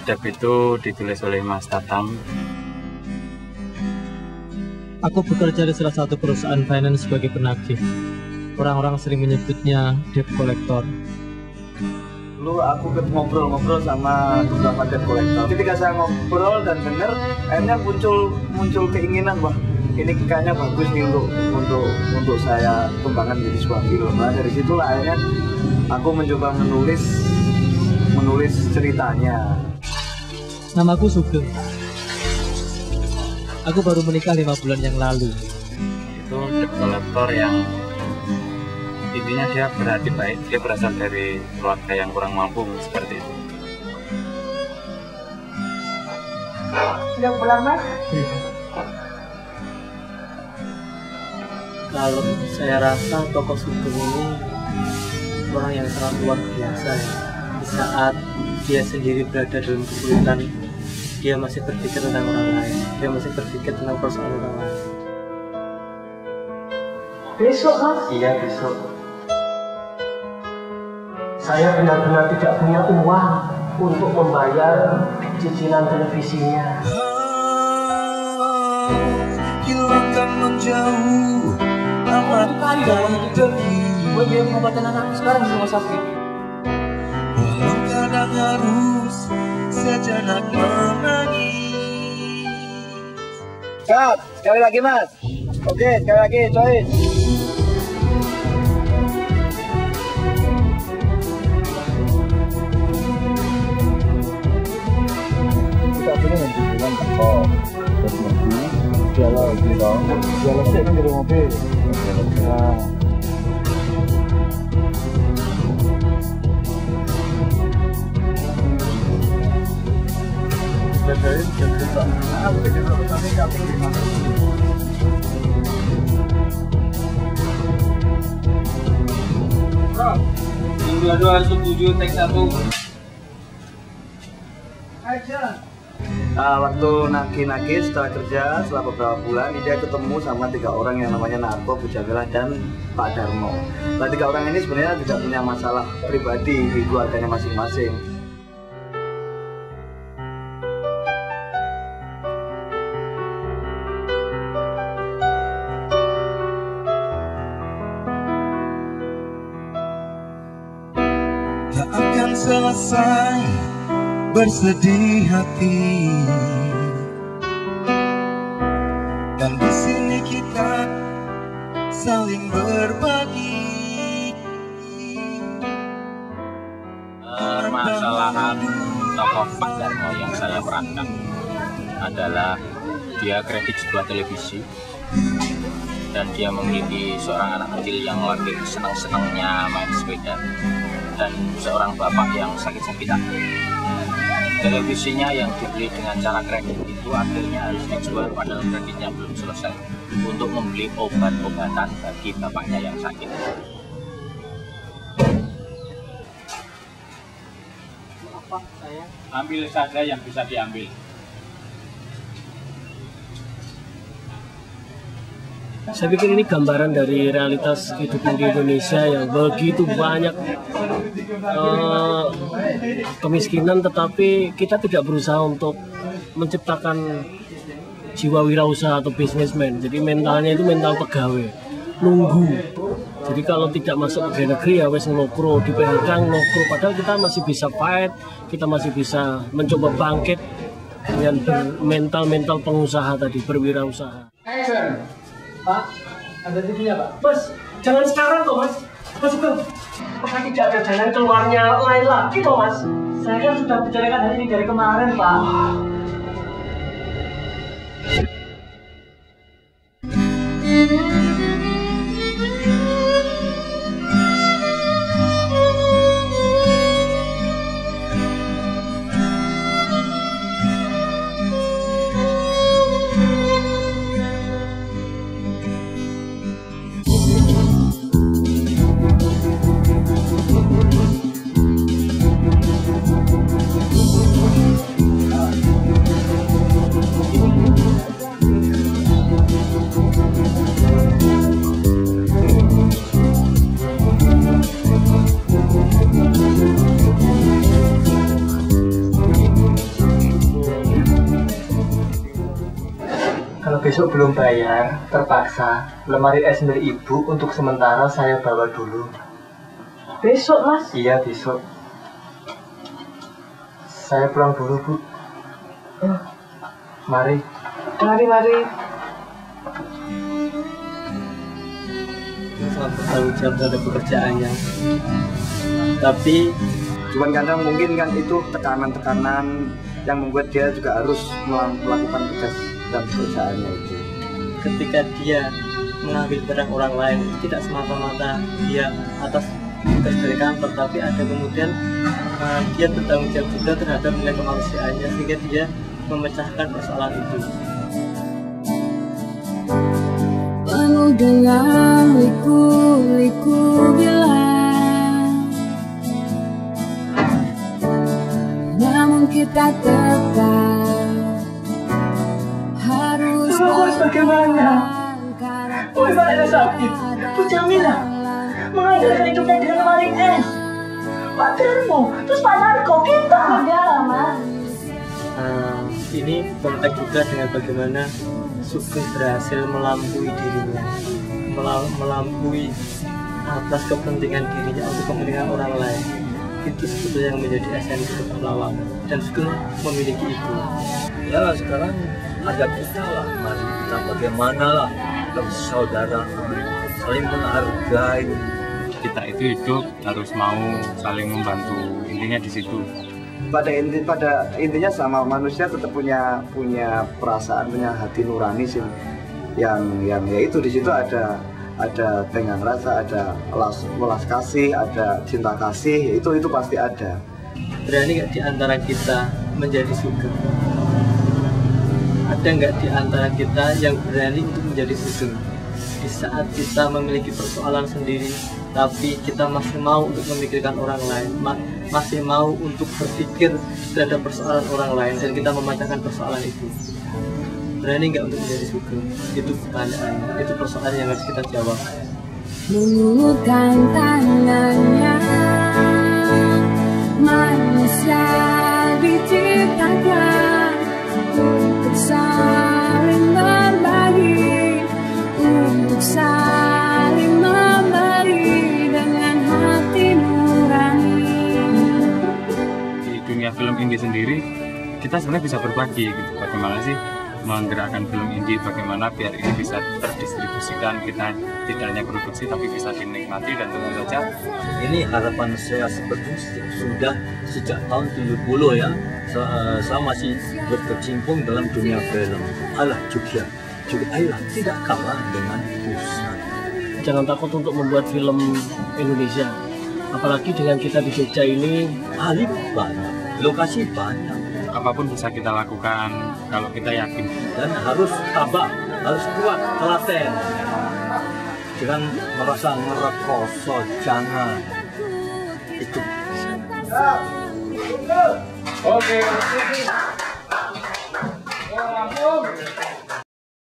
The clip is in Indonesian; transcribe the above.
Debt itu ditulis oleh Mas Tatang. Aku bekerja di salah satu perusahaan finance sebagai penagih. Orang-orang sering menyebutnya debt collector. Dulu aku ngobrol-ngobrol sama beberapa debt collector. Ketika saya ngobrol dan dengar, akhirnya muncul keinginan, wah ini kayaknya bagus nih untuk saya kembangkan jadi sebuah film. Nah, dari situlah akhirnya aku mencoba menulis ceritanya. Namaku Sugeng. Aku baru menikah 5 bulan yang lalu. Itu debt collector yang intinya dia berhati baik, dia berasal dari keluarga yang kurang mampu seperti itu. Sudah pulang, Mas? Kalau saya rasa tokoh Sugeng ini orang yang sangat luar biasa ya. Di saat dia sendiri berada dalam kesulitan, dia masih berpikir tentang orang lain, dia masih berpikir tentang persoalan orang lain. Besok, Mas? Iya, besok. Saya benar-benar tidak punya uang untuk membayar cicilan televisinya. Hilangkan menjauh amat dari Gue biar pengobatan anak sekarang di rumah sakit. walau kadang harus sejenak menangis. Cut, sekali lagi, Mas. Oke, sekali lagi, coy. Kita punya hubungan teko. Terus nanti jalan gitu. Jalan sih di mobil. Nah. Dua setuju teks 1. Waktu Naki setelah kerja setelah beberapa bulan dia ketemu sama 3 orang yang namanya Narko, Bu Jamila, dan Pak Darmo. Nah, 3 orang ini sebenarnya tidak punya masalah pribadi di keluarganya masing-masing. Tak akan selesai bersedih hati, dan di sini kita saling berbagi. Permasalahan tokoh Pak Darmo yang saya perankan adalah dia kredit sebuah televisi dan dia memiliki seorang anak kecil yang lagi senang-senangnya main sepeda dan seorang bapak yang sakit-sakitan. Televisinya yang dibeli dengan cara kredit itu akhirnya harus dijual padahal kreditnya belum selesai untuk membeli obat-obatan bagi bapaknya yang sakit. Apa saya? Ambil saja yang bisa diambil. Saya pikir ini gambaran dari realitas kehidupan di Indonesia yang begitu banyak kemiskinan, tetapi kita tidak berusaha untuk menciptakan jiwa wirausaha atau bisnismen. Jadi mentalnya itu mental pegawai, nunggu. Jadi kalau tidak masuk ke negeri ya wes ngelokro, di PHK ngelokro. Padahal kita masih bisa fight, kita masih bisa mencoba bangkit dengan mental pengusaha tadi, berwirausaha. Pak, ada TV-nya, Pak? Mas, jangan sekarang toh, Mas. Mas Sugeng, apakah tidak ada jalan keluarnya lain lagi toh, Mas? Saya kan sudah bicarakan hal ini dari kemarin, Pak. besok belum bayar, terpaksa lemari es milik ibu untuk sementara saya bawa dulu. Besok, Mas? Iya, besok. Saya pulang dulu, Bu. Mari. Mari. Sangat bertanggung jawab terhadap pekerjaannya. Tapi Cuman kadang mungkin kan itu tekanan-tekanan yang membuat dia juga harus melakukan tugas dan pekerjaannya itu. ketika dia mengambil barang orang lain, tidak semata-mata dia atas tugas dari kantor, tapi ada kemudian dia bertanggung jawab juga terhadap nilai kemanusiaannya, sehingga dia memecahkan persoalan itu. Penuh dengan liku-liku bilang, namun kita tetap harus bagaimana? Oh, ibarat ada sakit. Bu Jamila mengandalkan hidupnya dengan lemari es. Pak Darmo, terus Pak Narko, kita. Udah lama. Ini konteks juga dengan bagaimana Sugeng berhasil melampaui dirinya, melampaui atas kepentingan dirinya untuk kepentingan orang lain. Itu sebetulnya yang menjadi esensi kepahlawanan, dan Sugeng memiliki itu. Ya sekarang ada kita lah, mari kita bagaimana lah saudara saling menghargai. Kita itu hidup harus mau saling membantu, intinya di situ. Pada intinya sama manusia tetap punya perasaan, punya hati nurani sih, yang yaitu di situ ada tenggang rasa, ada welas kasih, ada cinta kasih, itu pasti ada. Berani nggak di antara kita menjadi Sugeng? Ada nggak di antara kita yang berani untuk menjadi Sugeng? Di saat kita memiliki persoalan sendiri, tapi kita masih mau untuk memikirkan orang lain, masih mau untuk berpikir terhadap persoalan orang lain, dan kita memecahkan persoalan itu. Berani nggak untuk menjadi Sugeng? Itu pertanyaannya, itu persoalan yang harus kita jawab. mengulurkan tangannya, manusia diciptakan untuk saling berbagi, untuk saling memberi dengan hati nurani. Di dunia film indie sendiri, kita sebenarnya bisa berbagi gitu. Bagaimana sih menggerakkan film indie, bagaimana biar ini bisa terdistribusikan, kita tidak hanya produksi tapi bisa dinikmati, dan tentu saja Ini harapan saya sebetulnya sudah sejak tahun 70 ya. Saya masih berkecimpung dalam dunia film. Alah juga ayolah tidak kalah dengan pusat. Jangan takut untuk membuat film Indonesia, apalagi dengan kita di Jogja ini. Ahli banyak, lokasi banyak, apapun bisa kita lakukan kalau kita yakin. dan harus tabah, harus kuat, telaten. Jangan merasa ngerekoso, jangan. Itu. Oke.